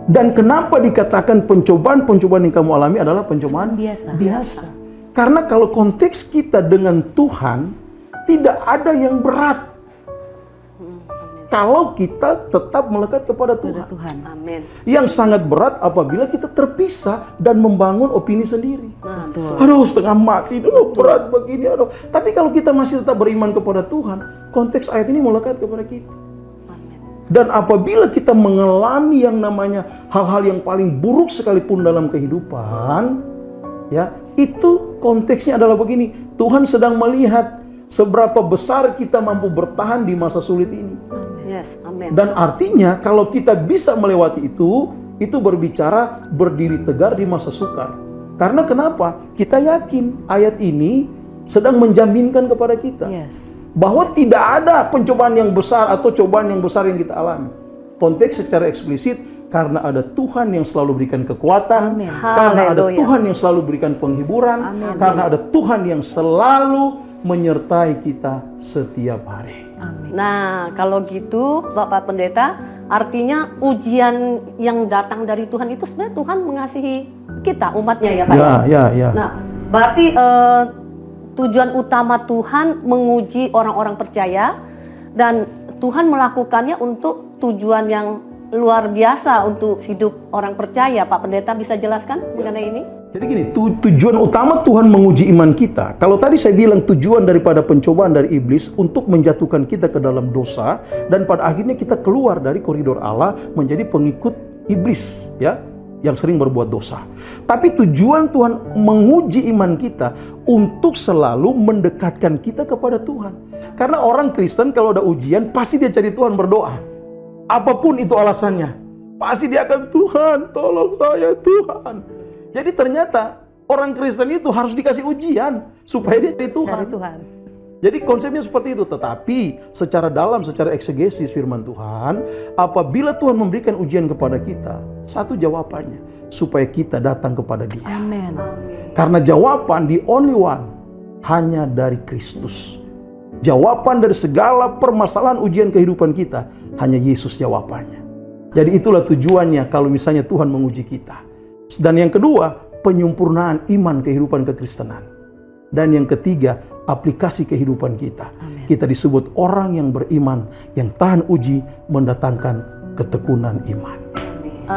Dan kenapa dikatakan pencobaan-pencobaan yang kamu alami adalah pencobaan biasa? Karena kalau konteks kita dengan Tuhan, tidak ada yang berat. Kalau kita tetap melekat kepada Tuhan. Amin. Yang sangat berat apabila kita terpisah dan membangun opini sendiri. Betul. Aduh, setengah mati, aduh berat begini, aduh. Tapi kalau kita masih tetap beriman kepada Tuhan, konteks ayat ini melekat kepada kita. Dan apabila kita mengalami yang namanya hal-hal yang paling buruk sekalipun dalam kehidupan, ya, itu konteksnya adalah begini. Tuhan sedang melihat seberapa besar kita mampu bertahan di masa sulit ini. Yes, amin. Dan artinya kalau kita bisa melewati itu berbicara berdiri tegar di masa sukar. Karena kenapa? Kita yakin ayat ini sedang menjaminkan kepada kita bahwa tidak ada pencobaan yang besar atau cobaan yang besar yang kita alami. Konteks secara eksplisit, karena ada Tuhan yang selalu berikan kekuatan, karena ada Tuhan yang selalu berikan penghiburan, karena ada Tuhan yang selalu menyertai kita setiap hari. Nah, kalau gitu Bapak Pendeta, Artinya ujian yang datang dari Tuhan itu sebenarnya Tuhan mengasihi kita, umatnya ya Pak. Ya. Nah, berarti tujuan utama Tuhan menguji orang-orang percaya, dan Tuhan melakukannya untuk tujuan yang luar biasa untuk hidup orang percaya. Pak Pendeta bisa jelaskan mengenai ini? Jadi gini, tujuan utama Tuhan menguji iman kita. Kalau tadi saya bilang tujuan daripada pencobaan dari iblis untuk menjatuhkan kita ke dalam dosa, dan pada akhirnya kita keluar dari koridor Allah menjadi pengikut iblis, ya, yang sering berbuat dosa. Tapi tujuan Tuhan menguji iman kita untuk selalu mendekatkan kita kepada Tuhan. Karena orang Kristen kalau ada ujian pasti dia cari Tuhan berdoa. Apapun itu alasannya, pasti dia akan, Tuhan tolong saya Tuhan. Jadi ternyata orang Kristen itu harus dikasih ujian supaya dia cari Tuhan. Jadi konsepnya seperti itu. Tetapi secara dalam, secara eksegesis firman Tuhan, apabila Tuhan memberikan ujian kepada kita, satu jawabannya, supaya kita datang kepada Dia. Amin. Karena jawaban the only one hanya dari Kristus. Jawaban dari segala permasalahan ujian kehidupan kita hanya Yesus jawabannya. Jadi itulah tujuannya kalau misalnya Tuhan menguji kita. Dan yang kedua, penyempurnaan iman kehidupan kekristenan. Dan yang ketiga, aplikasi kehidupan kita. Amen. Kita disebut orang yang beriman, yang tahan uji, mendatangkan ketekunan iman.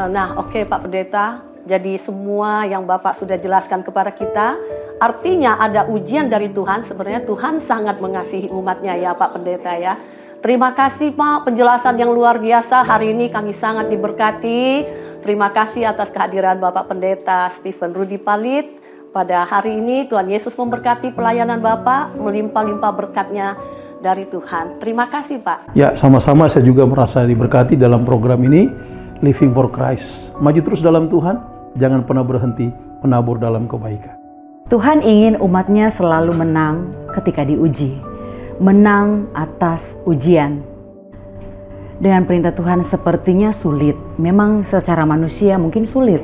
Nah, oke Pak Pendeta. Jadi semua yang Bapak sudah jelaskan kepada kita, artinya ada ujian dari Tuhan. Sebenarnya Tuhan sangat mengasihi umatnya ya Pak Pendeta ya. Terima kasih Pak, penjelasan yang luar biasa. Hari ini kami sangat diberkati. Terima kasih atas kehadiran Bapak Pendeta Stephen Rudy Palit. Pada hari ini Tuhan Yesus memberkati pelayanan Bapak, melimpah-limpah berkatnya dari Tuhan. Terima kasih Pak. Ya, sama-sama saya juga merasa diberkati dalam program ini, Living for Christ. Maju terus dalam Tuhan, jangan pernah berhenti menabur dalam kebaikan. Tuhan ingin umatnya selalu menang ketika diuji. Menang atas ujian. Dengan perintah Tuhan sepertinya sulit. Memang secara manusia mungkin sulit.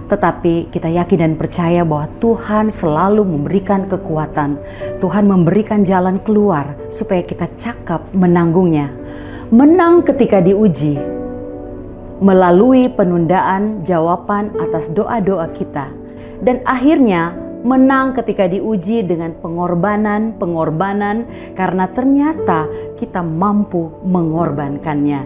Tetapi kita yakin dan percaya bahwa Tuhan selalu memberikan kekuatan. Tuhan memberikan jalan keluar supaya kita cakap menanggungnya. Menang ketika diuji. Melalui penundaan jawaban atas doa-doa kita. Dan akhirnya menang ketika diuji dengan pengorbanan karena ternyata kita mampu mengorbankannya.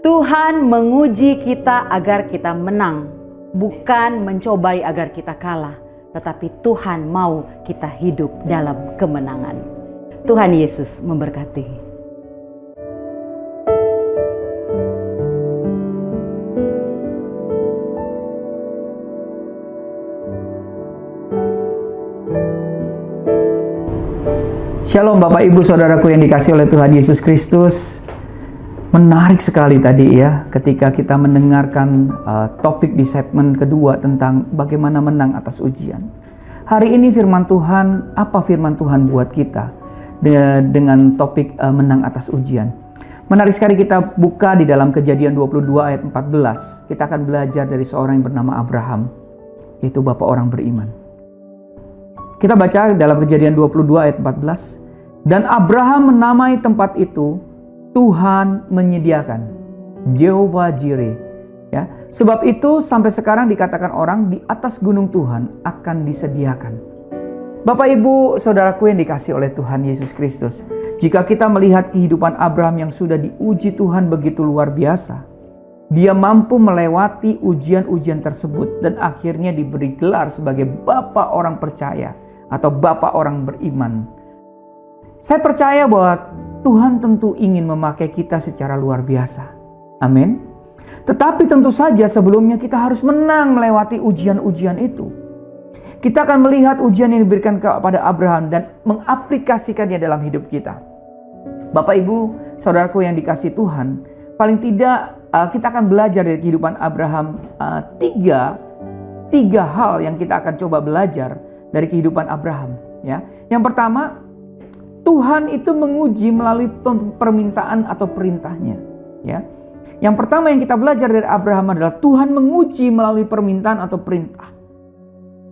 Tuhan menguji kita agar kita menang, bukan mencobai agar kita kalah, tetapi Tuhan mau kita hidup dalam kemenangan. Tuhan Yesus memberkati. Shalom Bapak Ibu Saudaraku yang dikasihi oleh Tuhan Yesus Kristus. Menarik sekali tadi ya ketika kita mendengarkan topik di segmen kedua tentang bagaimana menang atas ujian. Hari ini firman Tuhan, apa firman Tuhan buat kita dengan topik menang atas ujian. Menarik sekali kita buka di dalam Kejadian 22 ayat 14. Kita akan belajar dari seorang yang bernama Abraham, yaitu bapak orang beriman. Kita baca dalam Kejadian 22 ayat 14. Dan Abraham menamai tempat itu Tuhan menyediakan, Jehovah Jireh. Ya, sebab itu sampai sekarang dikatakan orang di atas gunung Tuhan akan disediakan. Bapak Ibu Saudaraku yang dikasihi oleh Tuhan Yesus Kristus, jika kita melihat kehidupan Abraham yang sudah diuji Tuhan begitu luar biasa, dia mampu melewati ujian-ujian tersebut dan akhirnya diberi gelar sebagai bapak orang percaya atau bapak orang beriman. Saya percaya bahwa Tuhan tentu ingin memakai kita secara luar biasa. Amin. Tetapi tentu saja sebelumnya kita harus menang melewati ujian-ujian itu. Kita akan melihat ujian yang diberikan kepada Abraham dan mengaplikasikannya dalam hidup kita. Bapak Ibu, Saudaraku yang dikasihi Tuhan, paling tidak kita akan belajar dari kehidupan Abraham tiga hal yang kita akan coba belajar dari kehidupan Abraham. Ya, yang pertama, Tuhan itu menguji melalui permintaan atau perintahnya. Ya, yang pertama yang kita belajar dari Abraham adalah Tuhan menguji melalui permintaan atau perintah.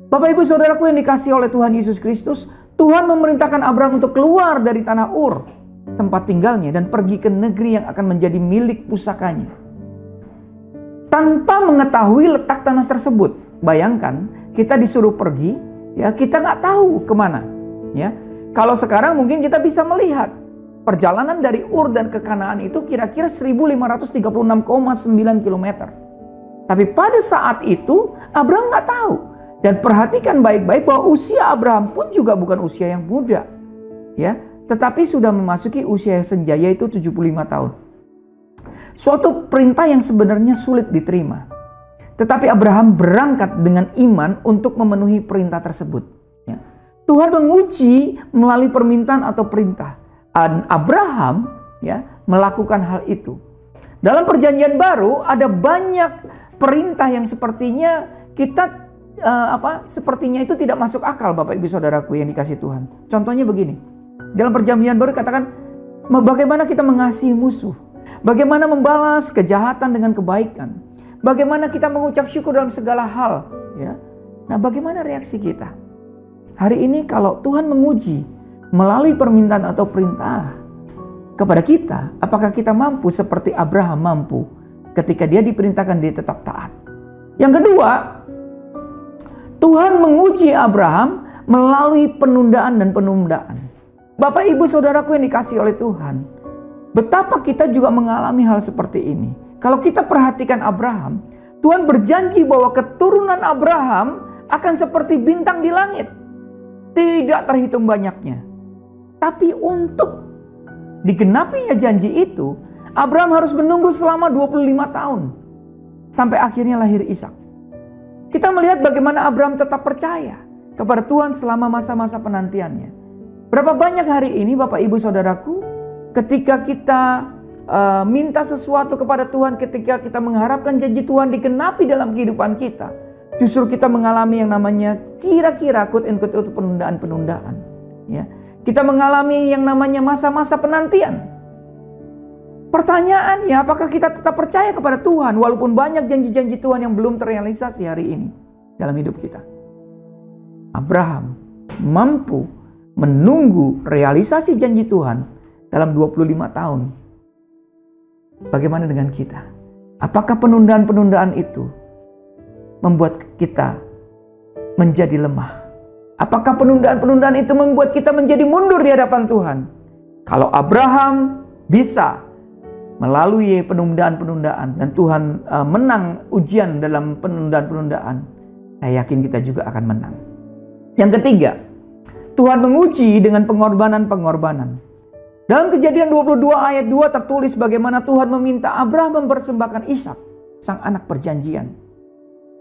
Bapak Ibu Saudaraku yang dikasihi oleh Tuhan Yesus Kristus, Tuhan memerintahkan Abraham untuk keluar dari tanah Ur, tempat tinggalnya, dan pergi ke negeri yang akan menjadi milik pusakanya. tanpa mengetahui letak tanah tersebut. Bayangkan, kita disuruh pergi, ya kita nggak tahu kemana. Ya, kalau sekarang mungkin kita bisa melihat perjalanan dari Ur dan ke Kanaan itu kira-kira 1536,9 km. Tapi pada saat itu Abraham nggak tahu. Dan perhatikan baik-baik bahwa usia Abraham pun juga bukan usia yang muda. Ya, tetapi sudah memasuki usia yang senja, yaitu 75 tahun. Suatu perintah yang sebenarnya sulit diterima. Tetapi Abraham berangkat dengan iman untuk memenuhi perintah tersebut. Ya. Tuhan menguji melalui permintaan atau perintah. Dan Abraham ya melakukan hal itu. Dalam perjanjian baru ada banyak perintah yang sepertinya kita sepertinya itu tidak masuk akal, Bapak Ibu Saudaraku yang dikasihi Tuhan. Contohnya begini. Dalam perjanjian baru katakan bagaimana kita mengasihi musuh. Bagaimana membalas kejahatan dengan kebaikan. Bagaimana kita mengucap syukur dalam segala hal. Ya. Nah, bagaimana reaksi kita? Hari ini kalau Tuhan menguji melalui permintaan atau perintah kepada kita, apakah kita mampu seperti Abraham mampu ketika dia diperintahkan dia tetap taat? Yang kedua, Tuhan menguji Abraham melalui penundaan dan penundaan. Bapak Ibu Saudaraku yang dikasihi oleh Tuhan, betapa kita juga mengalami hal seperti ini. Kalau kita perhatikan Abraham, Tuhan berjanji bahwa keturunan Abraham akan seperti bintang di langit. Tidak terhitung banyaknya. Tapi untuk digenapinya janji itu, Abraham harus menunggu selama 25 tahun. Sampai akhirnya lahir Ishak. Kita melihat bagaimana Abraham tetap percaya kepada Tuhan selama masa-masa penantiannya. Berapa banyak hari ini Bapak Ibu Saudaraku, ketika kita minta sesuatu kepada Tuhan, ketika kita mengharapkan janji Tuhan digenapi dalam kehidupan kita, justru kita mengalami yang namanya kira-kira quote-unquote penundaan-penundaan. Ya. Kita mengalami yang namanya masa-masa penantian. Pertanyaannya, apakah kita tetap percaya kepada Tuhan walaupun banyak janji-janji Tuhan yang belum terrealisasi hari ini dalam hidup kita? Abraham mampu menunggu realisasi janji Tuhan dalam 25 tahun. Bagaimana dengan kita? Apakah penundaan-penundaan itu membuat kita menjadi lemah? Apakah penundaan-penundaan itu membuat kita menjadi mundur di hadapan Tuhan? Kalau Abraham bisa melalui penundaan-penundaan dan Tuhan menang ujian dalam penundaan-penundaan, saya yakin kita juga akan menang. Yang ketiga, Tuhan menguji dengan pengorbanan-pengorbanan. Dalam Kejadian 22 ayat 2 tertulis bagaimana Tuhan meminta Abraham mempersembahkan Ishak, sang anak perjanjian.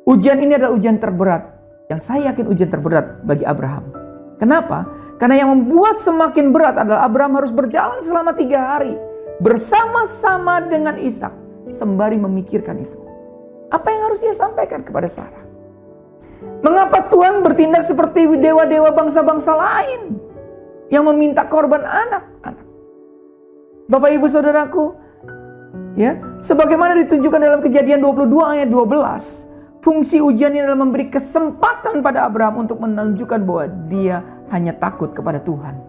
Ujian ini adalah ujian terberat, yang saya yakin ujian terberat bagi Abraham. Kenapa? Karena yang membuat semakin berat adalah Abraham harus berjalan selama 3 hari bersama-sama dengan Ishak sembari memikirkan itu. Apa yang harus ia sampaikan kepada Sarah? Mengapa Tuhan bertindak seperti dewa-dewa bangsa-bangsa lain yang meminta korban anak-anak? Bapak Ibu Saudaraku, ya, sebagaimana ditunjukkan dalam Kejadian 22 ayat 12, fungsi ujian ini adalah memberi kesempatan pada Abraham untuk menunjukkan bahwa dia hanya takut kepada Tuhan.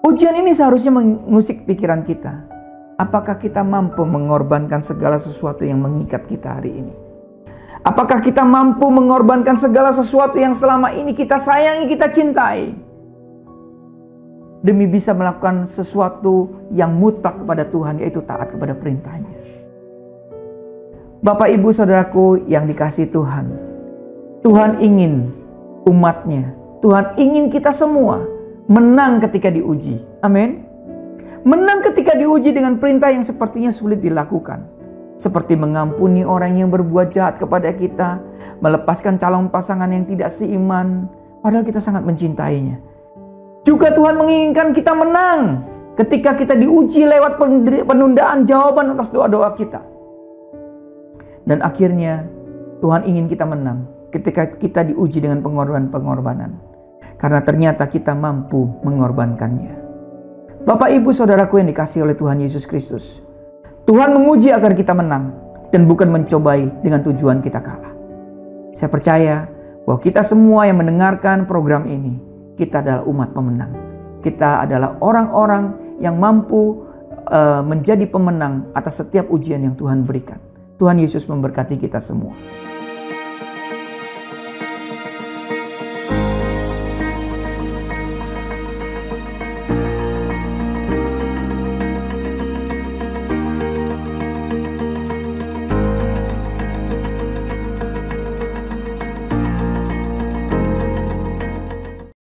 Ujian ini seharusnya mengusik pikiran kita. Apakah kita mampu mengorbankan segala sesuatu yang mengikat kita hari ini? Apakah kita mampu mengorbankan segala sesuatu yang selama ini kita sayangi, kita cintai, demi bisa melakukan sesuatu yang mutlak kepada Tuhan, yaitu taat kepada perintahnya? Bapak Ibu Saudaraku yang dikasihi Tuhan, Tuhan ingin umatnya, Tuhan ingin kita semua menang ketika diuji. Amin. Menang ketika diuji dengan perintah yang sepertinya sulit dilakukan. Seperti mengampuni orang yang berbuat jahat kepada kita, melepaskan calon pasangan yang tidak seiman, padahal kita sangat mencintainya. Juga Tuhan menginginkan kita menang ketika kita diuji lewat penundaan jawaban atas doa-doa kita. Dan akhirnya Tuhan ingin kita menang ketika kita diuji dengan pengorbanan-pengorbanan. Karena ternyata kita mampu mengorbankannya. Bapak Ibu Saudaraku yang dikasihi oleh Tuhan Yesus Kristus, Tuhan menguji agar kita menang dan bukan mencobai dengan tujuan kita kalah. Saya percaya bahwa kita semua yang mendengarkan program ini, kita adalah umat pemenang. Kita adalah orang-orang yang mampu menjadi pemenang atas setiap ujian yang Tuhan berikan. Tuhan Yesus memberkati kita semua.